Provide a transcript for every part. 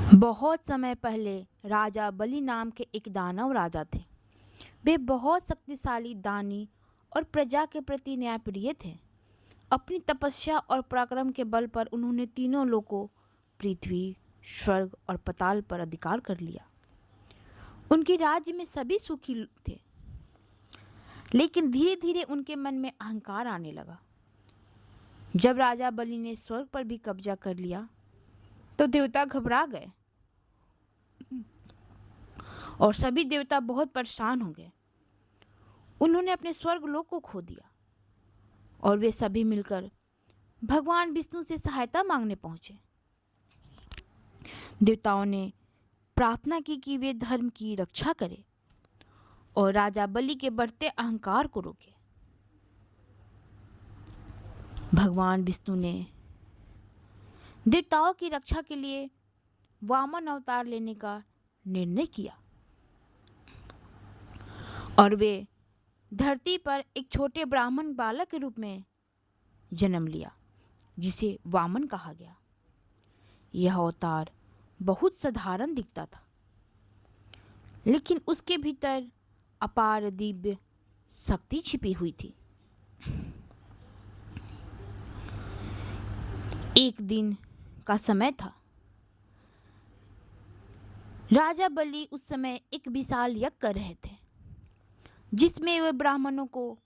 बहुत समय पहले राजा बलि नाम के एक दानव राजा थे। वे बहुत शक्तिशाली, दानी और प्रजा के प्रति न्यायप्रिय थे। अपनी तपस्या और पराक्रम के बल पर उन्होंने तीनों लोकों, पृथ्वी, स्वर्ग और पाताल पर अधिकार कर लिया। उनके राज्य में सभी सुखी थे, लेकिन धीरे धीरे उनके मन में अहंकार आने लगा। जब राजा बलि ने स्वर्ग पर भी कब्जा कर लिया तो देवता घबरा गए और सभी देवता बहुत परेशान हो गए। उन्होंने अपने स्वर्ग लोक को खो दिया और वे सभी मिलकर भगवान विष्णु से सहायता मांगने पहुंचे। देवताओं ने प्रार्थना की कि वे धर्म की रक्षा करें और राजा बलि के बढ़ते अहंकार को रोके। भगवान विष्णु ने देवताओं की रक्षा के लिए वामन अवतार लेने का निर्णय किया और वे धरती पर एक छोटे ब्राह्मण बालक के रूप में जन्म लिया, जिसे वामन कहा गया। यह अवतार बहुत साधारण दिखता था, लेकिन उसके भीतर अपार दिव्य शक्ति छिपी हुई थी। एक दिन का समय था। राजा बलि उस समय एक विशाल यज्ञ कर रहे थे, जिसमें वे ब्राह्मणों को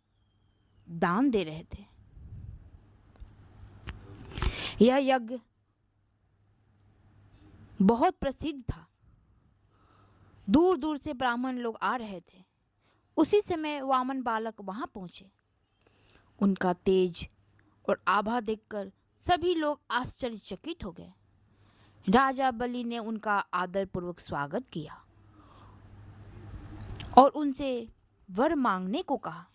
दान दे रहे थे। यह यज्ञ बहुत प्रसिद्ध था। दूर दूर से ब्राह्मण लोग आ रहे थे। उसी समय वामन बालक वहां पहुंचे। उनका तेज और आभा देखकर सभी लोग आश्चर्यचकित हो गए। राजा बलि ने उनका आदरपूर्वक स्वागत किया और उनसे वर मांगने को कहा।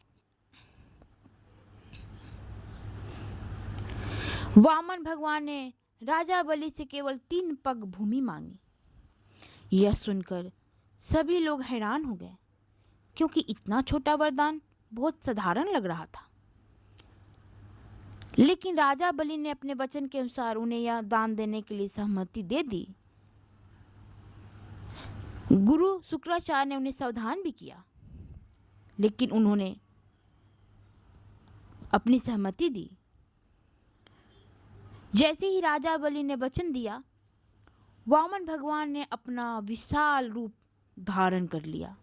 वामन भगवान ने राजा बलि से केवल 3 पग भूमि मांगी। यह सुनकर सभी लोग हैरान हो गए, क्योंकि इतना छोटा वरदान बहुत साधारण लग रहा था। लेकिन राजा बलि ने अपने वचन के अनुसार उन्हें यह दान देने के लिए सहमति दे दी। गुरु शुक्राचार्य ने उन्हें सावधान भी किया, लेकिन उन्होंने अपनी सहमति दी। जैसे ही राजा बलि ने वचन दिया, वामन भगवान ने अपना विशाल रूप धारण कर लिया।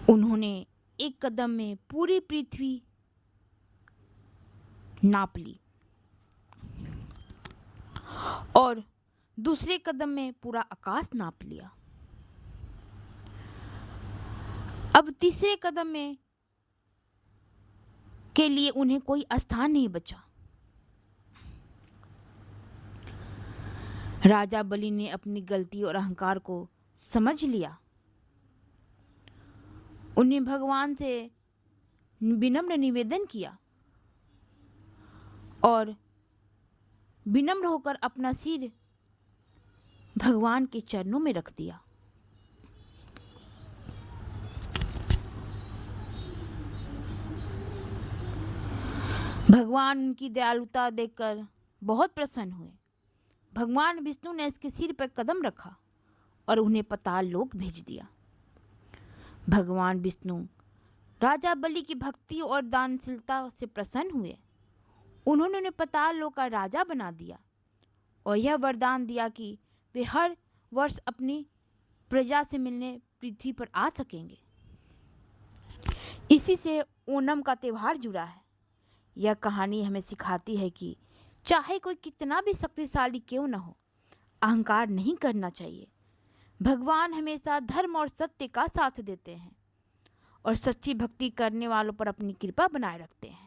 उन्होंने एक कदम में पूरी पृथ्वी नाप ली और दूसरे कदम में पूरा आकाश नाप लिया। अब तीसरे कदम में के लिए उन्हें कोई स्थान नहीं बचा। राजा बलि ने अपनी गलती और अहंकार को समझ लिया। उन्हें भगवान से विनम्र निवेदन किया और विनम्र होकर अपना सिर भगवान के चरणों में रख दिया। भगवान उनकी दयालुता देखकर बहुत प्रसन्न हुए। भगवान विष्णु ने इसके सिर पर कदम रखा और उन्हें पाताल लोक भेज दिया। भगवान विष्णु राजा बलि की भक्ति और दानशीलता से प्रसन्न हुए। उन्होंने उन्हें पाताल लोक का राजा बना दिया और यह वरदान दिया कि वे हर वर्ष अपनी प्रजा से मिलने पृथ्वी पर आ सकेंगे। इसी से ओणम का त्यौहार जुड़ा है। यह कहानी हमें सिखाती है कि चाहे कोई कितना भी शक्तिशाली क्यों न हो, अहंकार नहीं करना चाहिए। भगवान हमेशा धर्म और सत्य का साथ देते हैं और सच्ची भक्ति करने वालों पर अपनी कृपा बनाए रखते हैं।